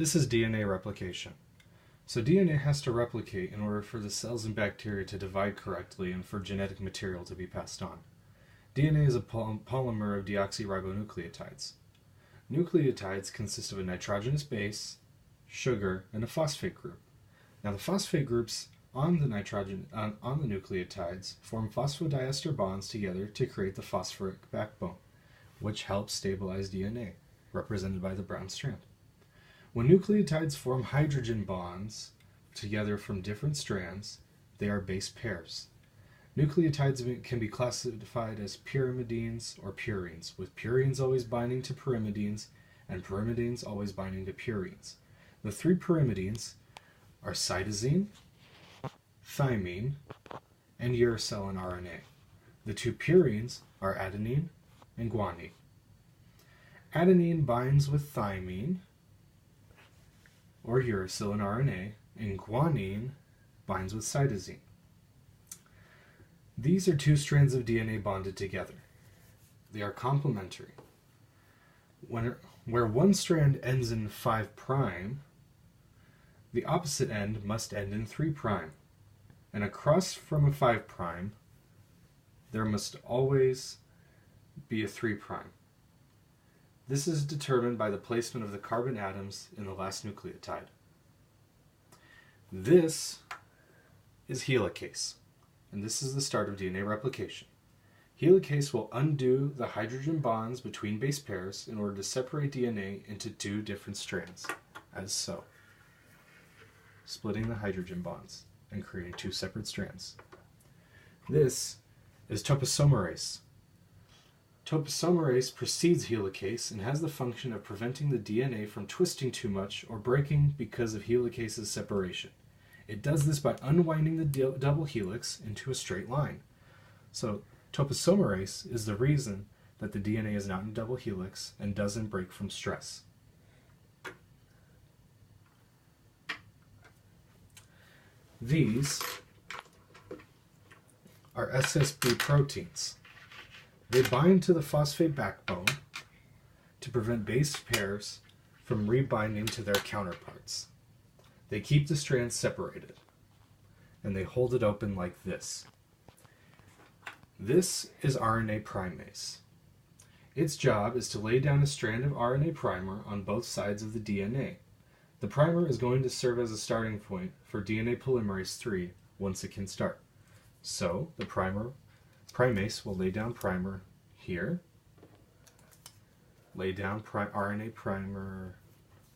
This is DNA replication. So DNA has to replicate in order for the cells in bacteria to divide correctly and for genetic material to be passed on. DNA is a polymer of deoxyribonucleotides. Nucleotides consist of a nitrogenous base, sugar, and a phosphate group. Now the phosphate groups on the nucleotides form phosphodiester bonds together to create the phosphoric backbone, which helps stabilize DNA, represented by the brown strand. When nucleotides form hydrogen bonds together from different strands, they are base pairs. Nucleotides can be classified as pyrimidines or purines, with purines always binding to pyrimidines and pyrimidines always binding to purines. The three pyrimidines are cytosine, thymine, and uracil in RNA. The two purines are adenine and guanine. Adenine binds with thymine or uracil in RNA, and guanine binds with cytosine. These are two strands of DNA bonded together. They are complementary. Where one strand ends in 5', the opposite end must end in 3', and across from a 5', there must always be a 3'. This is determined by the placement of the carbon atoms in the last nucleotide. This is helicase, and this is the start of DNA replication. Helicase will undo the hydrogen bonds between base pairs in order to separate DNA into two different strands, as so, splitting the hydrogen bonds and creating two separate strands. This is topoisomerase. Topoisomerase precedes helicase and has the function of preventing the DNA from twisting too much or breaking because of helicase's separation. It does this by unwinding the double helix into a straight line. So topoisomerase is the reason that the DNA is not in double helix and doesn't break from stress. These are SSB proteins. They bind to the phosphate backbone to prevent base pairs from rebinding to their counterparts. They keep the strands separated, and they hold it open like this. This is RNA primase. Its job is to lay down a strand of RNA primer on both sides of the DNA. The primer is going to serve as a starting point for DNA polymerase III once it can start. So the primase will lay down primer here, lay down RNA primer,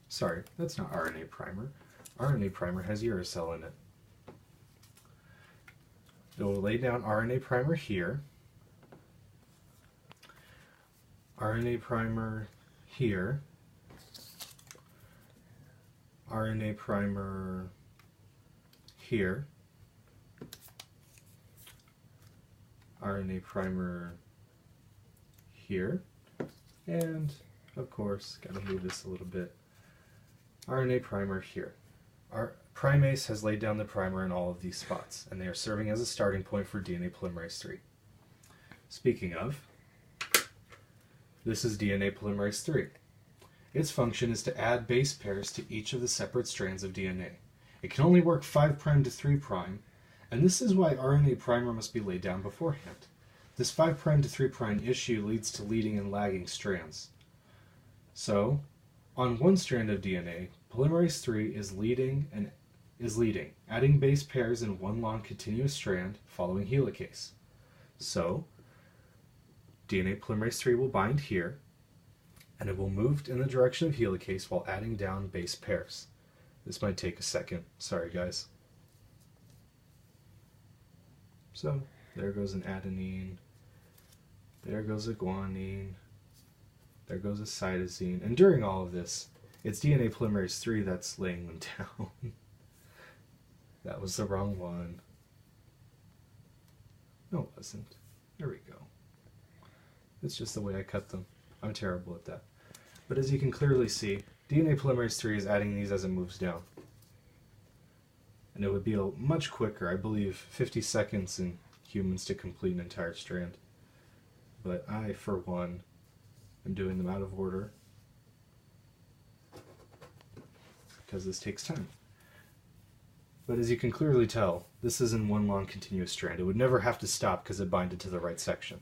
sorry, that's not RNA primer. RNA primer has uracil in it. It will lay down RNA primer here, RNA primer here, RNA primer here, RNA primer here, and of course, gotta move this a little bit, RNA primer here. Our primase has laid down the primer in all of these spots, and they are serving as a starting point for DNA polymerase III. Speaking of, this is DNA polymerase III. Its function is to add base pairs to each of the separate strands of DNA. It can only work 5' to 3', and this is why RNA primer must be laid down beforehand. This 5' to 3' issue leads to leading and lagging strands. So, on one strand of DNA, polymerase III is leading, adding base pairs in one long continuous strand following helicase. So, DNA polymerase III will bind here, and it will move in the direction of helicase while adding down base pairs. This might take a second. Sorry, guys. So, there goes an adenine, there goes a guanine, there goes a cytosine, and during all of this, it's DNA polymerase III that's laying them down. That was the wrong one. No, it wasn't. There we go. It's just the way I cut them. I'm terrible at that. But as you can clearly see, DNA polymerase III is adding these as it moves down. And it would be much quicker, I believe 50 seconds in humans to complete an entire strand. But I, for one, am doing them out of order. because this takes time. But as you can clearly tell, this isn't one long continuous strand. It would never have to stop because it binded to the right section.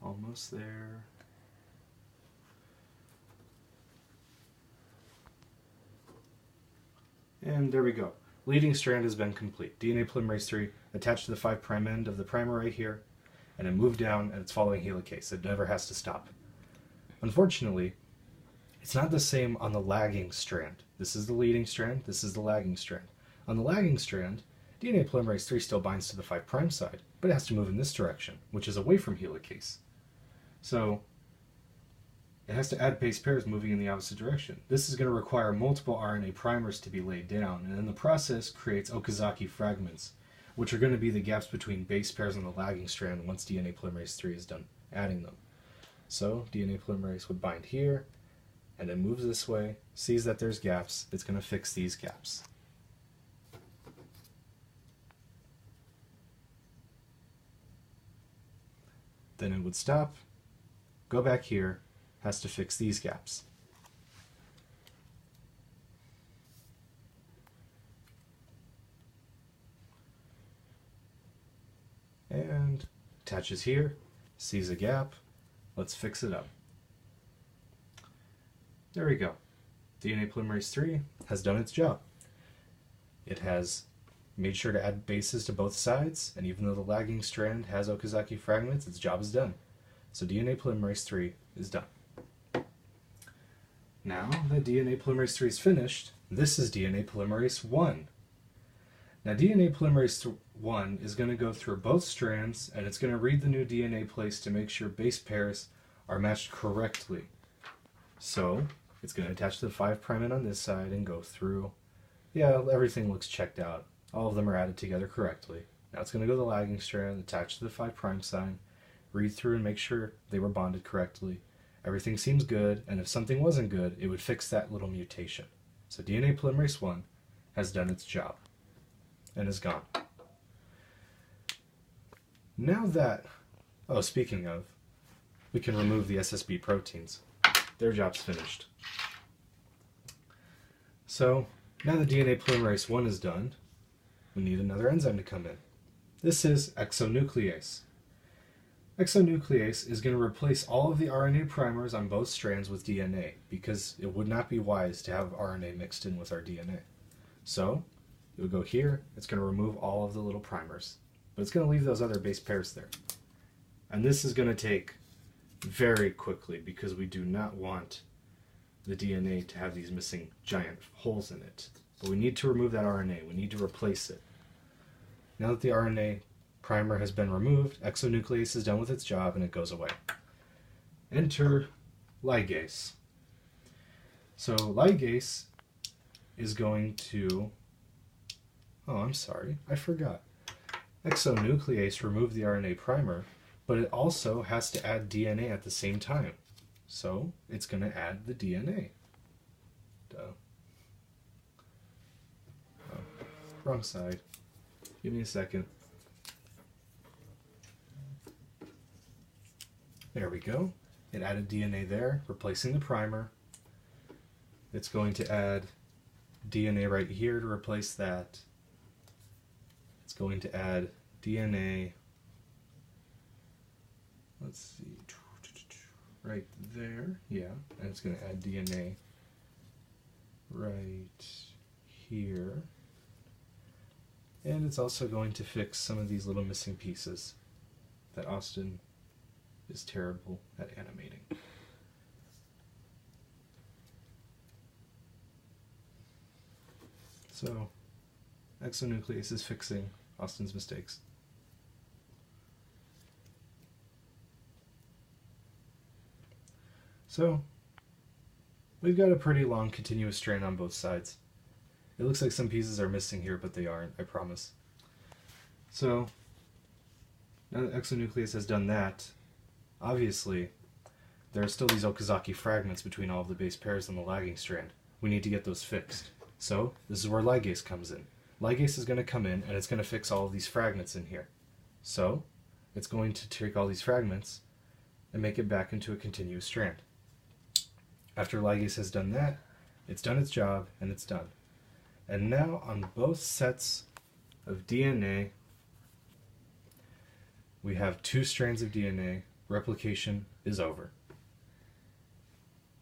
Almost there. And there we go. Leading strand has been complete. DNA polymerase III attached to the 5' end of the primer right here, and it moved down and it's following helicase. It never has to stop. Unfortunately, it's not the same on the lagging strand. This is the leading strand, this is the lagging strand. On the lagging strand, DNA polymerase III still binds to the 5' side, but it has to move in this direction, which is away from helicase. So it has to add base pairs moving in the opposite direction. This is going to require multiple RNA primers to be laid down, and in the process creates Okazaki fragments, which are going to be the gaps between base pairs on the lagging strand once DNA polymerase III is done adding them. So DNA polymerase would bind here, and it moves this way, sees that there's gaps, it's going to fix these gaps. Then it would stop, go back here, has to fix these gaps. And attaches here, sees a gap, let's fix it up. There we go. DNA polymerase III has done its job. It has made sure to add bases to both sides, and even though the lagging strand has Okazaki fragments, its job is done. So DNA polymerase III is done. Now that DNA polymerase III is finished, this is DNA polymerase I. Now DNA polymerase I is going to go through both strands, and it's going to read the new DNA place to make sure base pairs are matched correctly. So it's going to attach to the 5' end on this side and go through. Yeah, everything looks checked out. All of them are added together correctly. Now it's going to go to the lagging strand, attach to the 5' sign, read through and make sure they were bonded correctly. Everything seems good, and if something wasn't good, it would fix that little mutation. So DNA polymerase I has done its job and is gone. Now that, oh, speaking of, we can remove the SSB proteins. Their job's finished. So now that DNA polymerase I is done, we need another enzyme to come in. This is exonuclease. Exonuclease is going to replace all of the RNA primers on both strands with DNA, because it would not be wise to have RNA mixed in with our DNA. So it would go here, it's going to remove all of the little primers, but it's going to leave those other base pairs there. And this is going to take very quickly, because we do not want the DNA to have these missing giant holes in it. But we need to remove that RNA, we need to replace it. Now that the RNA primer has been removed, exonuclease is done with its job and it goes away. Enter ligase. So ligase is going to, oh, I'm sorry, I forgot. Exonuclease removed the RNA primer, but it also has to add DNA at the same time. So it's going to add the DNA. Duh. Oh, wrong side. Give me a second. There we go. It added DNA there, replacing the primer. It's going to add DNA right here to replace that. It's going to add DNA, let's see, right there, yeah, and it's going to add DNA right here. And it's also going to fix some of these little missing pieces that Austin is terrible at animating. So, exonuclease is fixing Austin's mistakes. So, we've got a pretty long continuous strand on both sides. It looks like some pieces are missing here, but they aren't, I promise. So, now that exonuclease has done that, obviously, there are still these Okazaki fragments between all of the base pairs on the lagging strand. We need to get those fixed. So, this is where ligase comes in. Ligase is going to come in and it's going to fix all of these fragments in here. So, it's going to take all these fragments and make it back into a continuous strand. After ligase has done that, it's done its job and it's done. And now on both sets of DNA, we have 2 strands of DNA. Replication is over.